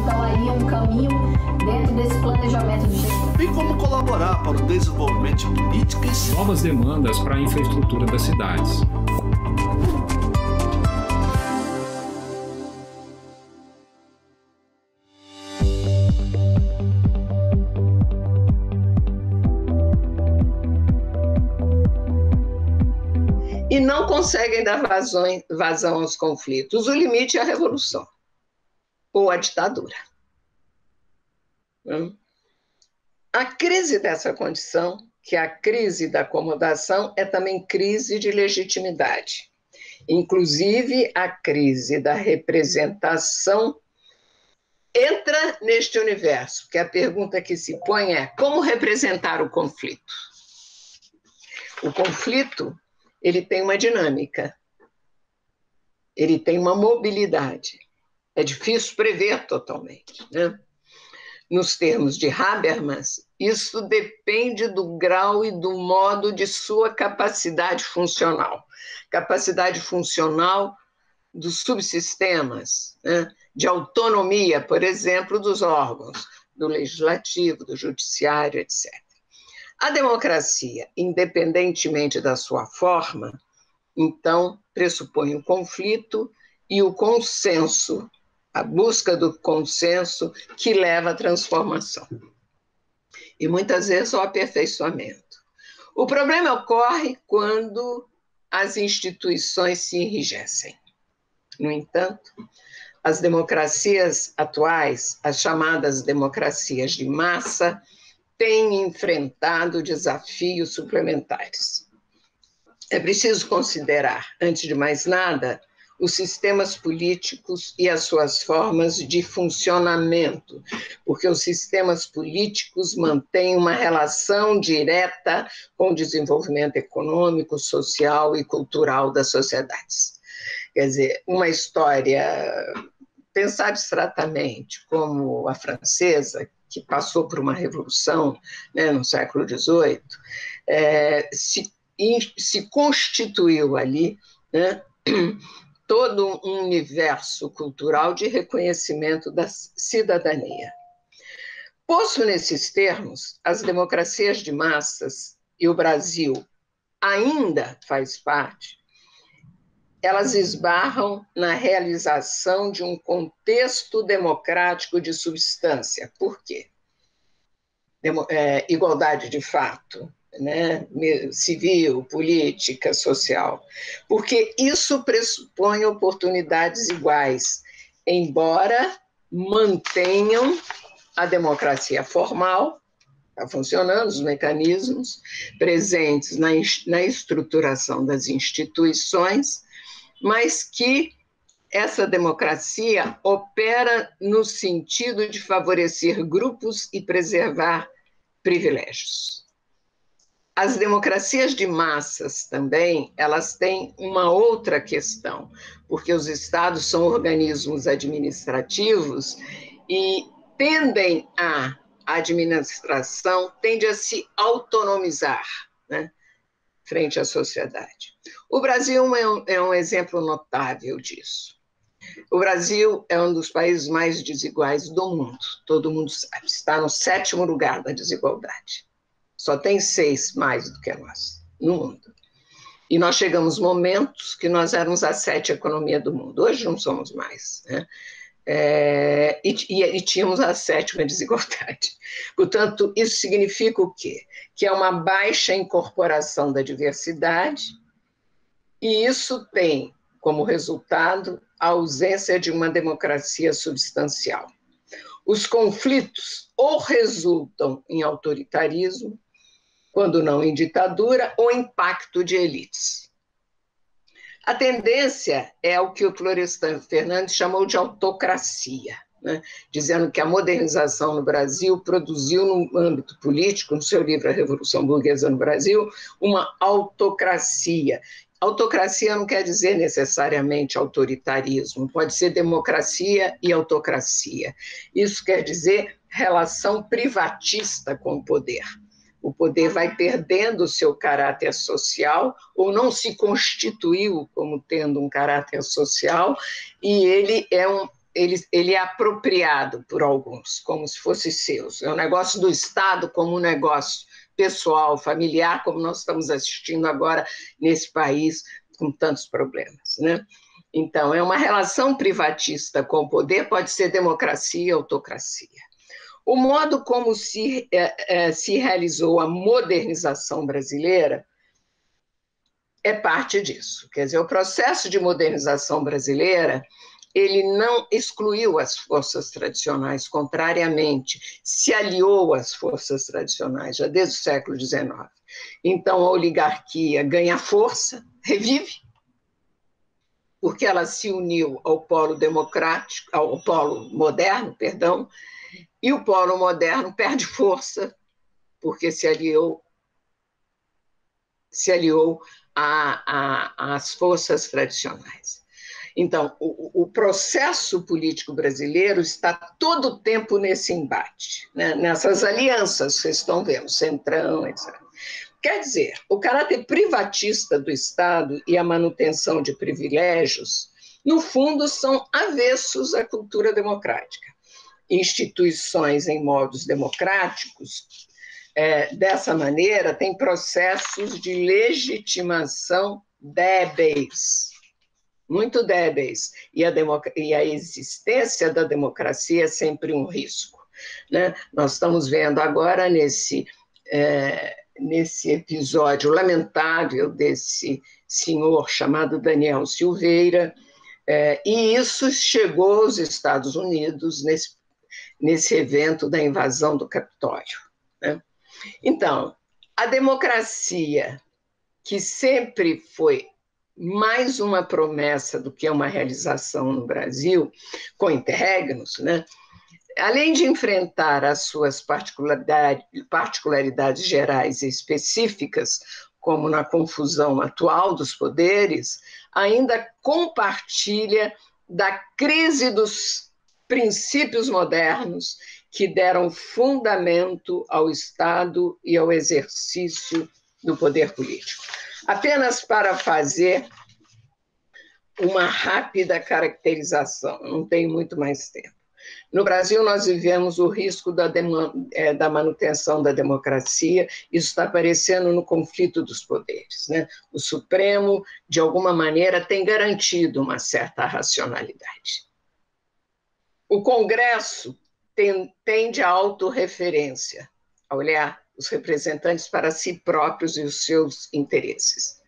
então aí um caminho dentro desse planejamento de gestão. Bem como colaborar para o desenvolvimento de políticas. Novas demandas para a infraestrutura das cidades. E não conseguem dar vazão aos conflitos. O limite é a revolução ou a ditadura. A crise dessa condição, que é a crise da acomodação, é também crise de legitimidade. Inclusive, a crise da representação entra neste universo, que a pergunta que se põe é: como representar o conflito? O conflito, ele tem uma dinâmica, ele tem uma mobilidade. É difícil prever totalmente, né? Nos termos de Habermas, isso depende do grau e do modo de sua capacidade funcional. Capacidade funcional dos subsistemas, né? De autonomia, por exemplo, dos órgãos, do legislativo, do judiciário, etc. A democracia, independentemente da sua forma, então, pressupõe o conflito e o consenso, a busca do consenso que leva à transformação. E muitas vezes ao aperfeiçoamento. O problema ocorre quando as instituições se enrijecem. No entanto, as democracias atuais, as chamadas democracias de massa, têm enfrentado desafios suplementares. É preciso considerar, antes de mais nada, os sistemas políticos e as suas formas de funcionamento, porque os sistemas políticos mantêm uma relação direta com o desenvolvimento econômico, social e cultural das sociedades. Quer dizer, uma história, pensar abstratamente, como a francesa, que passou por uma revolução, né, no século XVIII, se constituiu ali, né, todo um universo cultural de reconhecimento da cidadania. Posto nesses termos, as democracias de massas, e o Brasil ainda faz parte, elas esbarram na realização de um contexto democrático de substância. Por quê? Igualdade de fato, né? Civil, política, social, porque isso pressupõe oportunidades iguais, embora mantenham a democracia formal, está funcionando, os mecanismos presentes na estruturação das instituições, mas que essa democracia opera no sentido de favorecer grupos e preservar privilégios. As democracias de massas também, elas têm uma outra questão, porque os estados são organismos administrativos e a administração tende a se autonomizar, né, frente à sociedade. O Brasil é um exemplo notável disso. O Brasil é um dos países mais desiguais do mundo, todo mundo sabe, está no 7º lugar da desigualdade. Só tem 6 mais do que nós no mundo. E nós chegamos momentos que nós éramos a 7ª economia do mundo, hoje não somos mais, né? E tínhamos a 7ª desigualdade. Portanto, isso significa o quê? Que é uma baixa incorporação da diversidade, e isso tem como resultado a ausência de uma democracia substancial. Os conflitos ou resultam em autoritarismo, quando não em ditadura, ou em pacto de elites. A tendência é o que o Florestan Fernandes chamou de autocracia, né? Dizendo que a modernização no Brasil produziu, no âmbito político, no seu livro A Revolução Burguesa no Brasil, uma autocracia. Autocracia não quer dizer necessariamente autoritarismo, pode ser democracia e autocracia. Isso quer dizer relação privatista com o poder. O poder vai perdendo o seu caráter social, ou não se constituiu como tendo um caráter social, e ele é ele é apropriado por alguns, como se fosse seu. É um negócio do Estado como um negócio pessoal, familiar, como nós estamos assistindo agora nesse país com tantos problemas, né? Então, é uma relação privatista com o poder, pode ser democracia e autocracia. O modo como se realizou a modernização brasileira é parte disso. Quer dizer, o processo de modernização brasileira, ele não excluiu as forças tradicionais, contrariamente, se aliou às forças tradicionais, já desde o século XIX. Então, a oligarquia ganha força, revive, porque ela se uniu ao polo democrático, ao polo moderno, perdão, e o polo moderno perde força, porque se aliou às forças tradicionais. Então, o processo político brasileiro está todo o tempo nesse embate, né? Nessas alianças, vocês estão vendo, Centrão, etc. Quer dizer, o caráter privatista do Estado e a manutenção de privilégios, no fundo, são avessos à cultura democrática. Instituições em modos democráticos, dessa maneira, têm processos de legitimação débeis, muito débeis, e a existência da democracia é sempre um risco, né? Nós estamos vendo agora nesse episódio lamentável desse senhor chamado Daniel Silveira, e isso chegou aos Estados Unidos nesse evento da invasão do Capitólio, né? Então, a democracia, que sempre foi mais uma promessa do que uma realização no Brasil, com interregnos, né? Além de enfrentar as suas particularidades gerais e específicas, como na confusão atual dos poderes, ainda compartilha da crise dos princípios modernos que deram fundamento ao Estado e ao exercício do poder político. Apenas para fazer uma rápida caracterização, não tenho muito mais tempo. No Brasil, nós vivemos o risco da manutenção da democracia, isso está aparecendo no conflito dos poderes, né? O Supremo, de alguma maneira, tem garantido uma certa racionalidade. O Congresso tende à autorreferência, a olhar os representantes para si próprios e os seus interesses.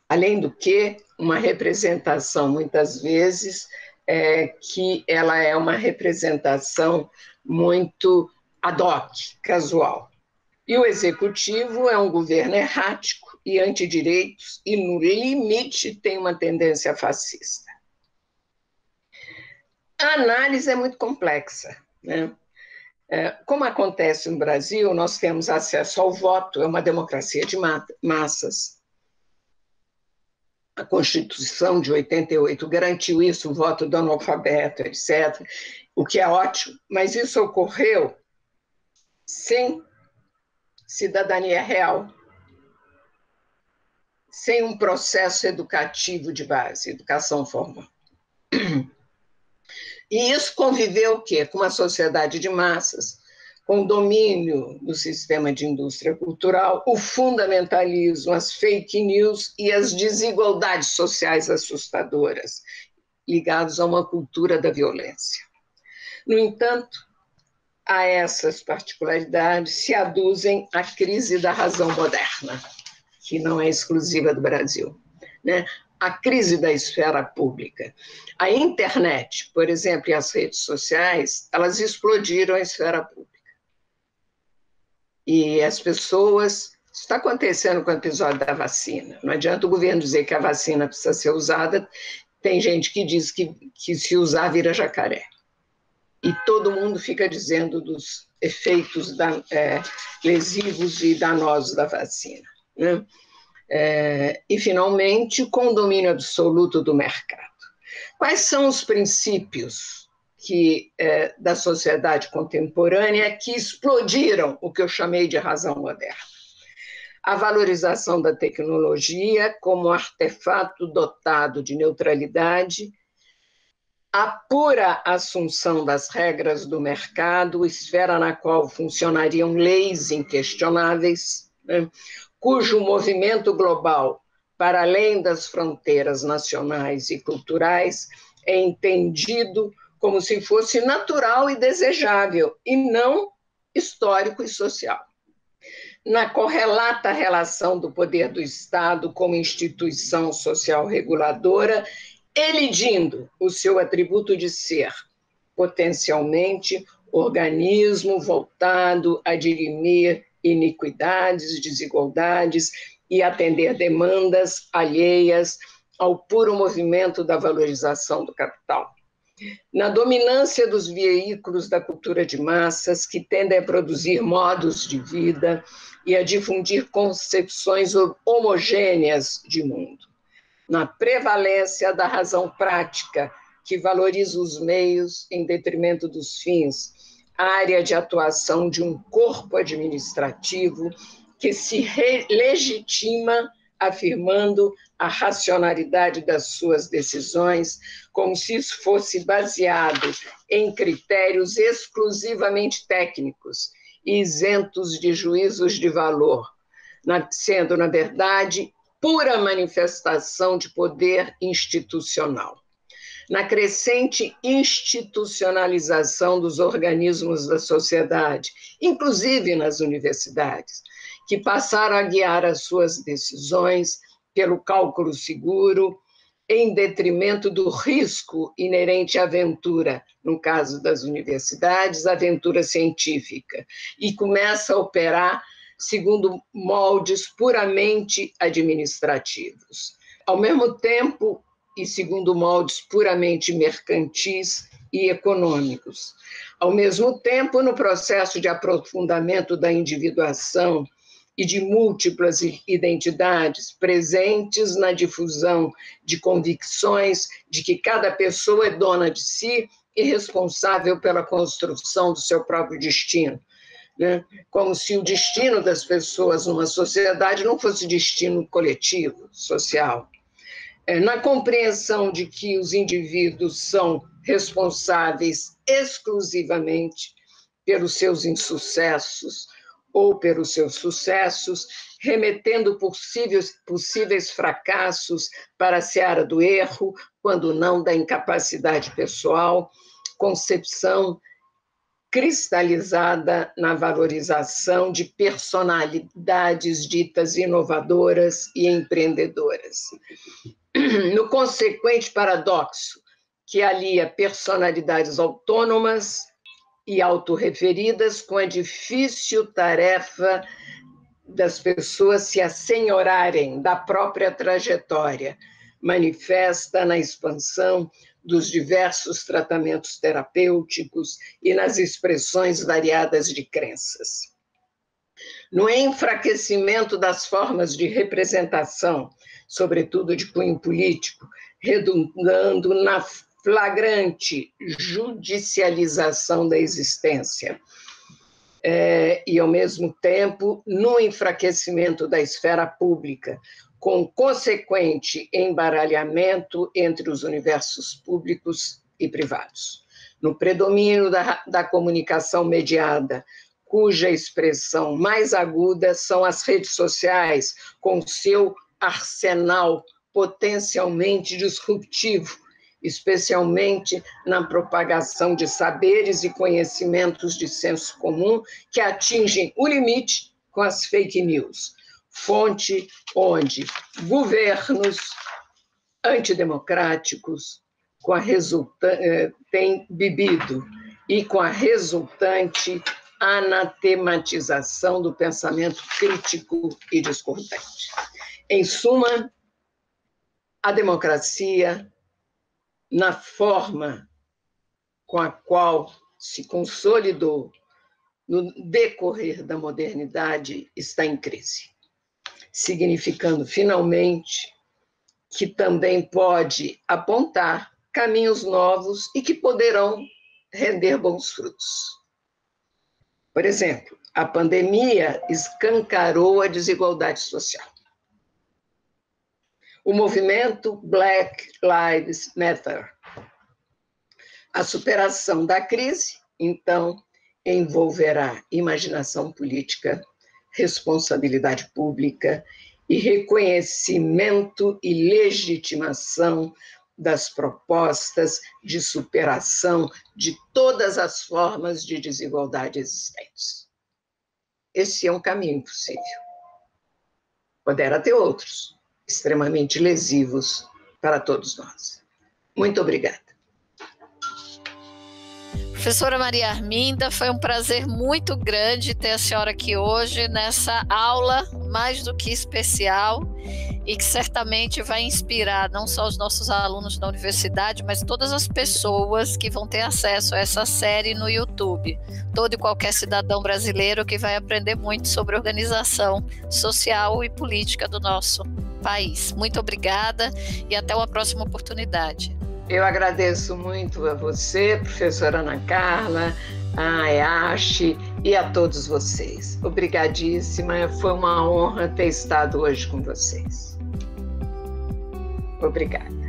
Além do que, uma representação, muitas vezes, que ela é uma representação muito ad hoc, casual. E o executivo é um governo errático e antidireitos e, no limite, tem uma tendência fascista. A análise é muito complexa, né? Como acontece no Brasil, nós temos acesso ao voto, é uma democracia de massas. A Constituição de 88 garantiu isso, o voto do analfabeto, etc., o que é ótimo, mas isso ocorreu sem cidadania real, sem um processo educativo de base, educação formal. E isso conviveu o quê? Com uma sociedade de massas, com o domínio do sistema de indústria cultural, o fundamentalismo, as fake news e as desigualdades sociais assustadoras, ligados a uma cultura da violência. No entanto, a essas particularidades se aduzem a crise da razão moderna, que não é exclusiva do Brasil, né? A crise da esfera pública. A internet, por exemplo, e as redes sociais, elas explodiram a esfera pública. E as pessoas... Isso está acontecendo com o episódio da vacina. Não adianta o governo dizer que a vacina precisa ser usada, tem gente que diz que se usar vira jacaré. E todo mundo fica dizendo dos efeitos lesivos e danosos da vacina, né? E, finalmente, o condomínio absoluto do mercado. Quais são os princípios da sociedade contemporânea que explodiram o que eu chamei de razão moderna? A valorização da tecnologia como artefato dotado de neutralidade A pura assunção das regras do mercado, esfera na qual funcionariam leis inquestionáveis, né, cujo movimento global, para além das fronteiras nacionais e culturais, é entendido como se fosse natural e desejável, e não histórico e social. Na correlata relação do poder do Estado como instituição social reguladora, elidindo o seu atributo de ser, potencialmente, organismo voltado a dirimir iniquidades, desigualdades e atender demandas alheias ao puro movimento da valorização do capital. Na dominância dos veículos da cultura de massas, que tendem a produzir modos de vida e a difundir concepções homogêneas de mundo. Na prevalência da razão prática, que valoriza os meios em detrimento dos fins, área de atuação de um corpo administrativo que se legitima afirmando a racionalidade das suas decisões, como se isso fosse baseado em critérios exclusivamente técnicos e isentos de juízos de valor, sendo, na verdade, pura manifestação de poder institucional. Na crescente institucionalização dos organismos da sociedade, inclusive nas universidades, que passaram a guiar as suas decisões pelo cálculo seguro, em detrimento do risco inerente à aventura, no caso das universidades, aventura científica, e começa a operar segundo moldes puramente administrativos. Ao mesmo tempo, e segundo moldes puramente mercantis e econômicos. Ao mesmo tempo, no processo de aprofundamento da individuação e de múltiplas identidades presentes na difusão de convicções de que cada pessoa é dona de si e responsável pela construção do seu próprio destino, né? Como se o destino das pessoas numa sociedade não fosse destino coletivo, social. Na compreensão de que os indivíduos são responsáveis exclusivamente pelos seus insucessos ou pelos seus sucessos, remetendo possíveis fracassos para a seara do erro, quando não da incapacidade pessoal, concepção cristalizada na valorização de personalidades ditas inovadoras e empreendedoras. No consequente paradoxo que alia personalidades autônomas e autorreferidas com a difícil tarefa das pessoas se assenhorarem da própria trajetória, manifesta na expansão dos diversos tratamentos terapêuticos e nas expressões variadas de crenças. No enfraquecimento das formas de representação, sobretudo de cunho político, redundando na flagrante judicialização da existência, e, ao mesmo tempo, no enfraquecimento da esfera pública, com consequente embaralhamento entre os universos públicos e privados. No predomínio da comunicação mediada, cuja expressão mais aguda são as redes sociais, com seu arsenal potencialmente disruptivo, especialmente na propagação de saberes e conhecimentos de senso comum que atingem o limite com as fake news, fonte onde governos antidemocráticos têm bebido e com a resultante anatematização do pensamento crítico e discordante. Em suma, a democracia, na forma com a qual se consolidou no decorrer da modernidade, está em crise, significando, finalmente, que também pode apontar caminhos novos e que poderão render bons frutos. Por exemplo, a pandemia escancarou a desigualdade social. O movimento Black Lives Matter A superação da crise, então, envolverá imaginação política, responsabilidade pública e reconhecimento e legitimação das propostas de superação de todas as formas de desigualdade existentes. Esse é um caminho possível. Poderá ter outros, extremamente lesivos para todos nós. Muito obrigada. Professora Maria Arminda, foi um prazer muito grande ter a senhora aqui hoje nessa aula mais do que especial e que certamente vai inspirar não só os nossos alunos da universidade, mas todas as pessoas que vão ter acesso a essa série no YouTube. Todo e qualquer cidadão brasileiro que vai aprender muito sobre a organização social e política do nosso país. Muito obrigada e até uma próxima oportunidade. Eu agradeço muito a você, professora Ana Carla, a EACHE e a todos vocês. Obrigadíssima, foi uma honra ter estado hoje com vocês. Obrigada.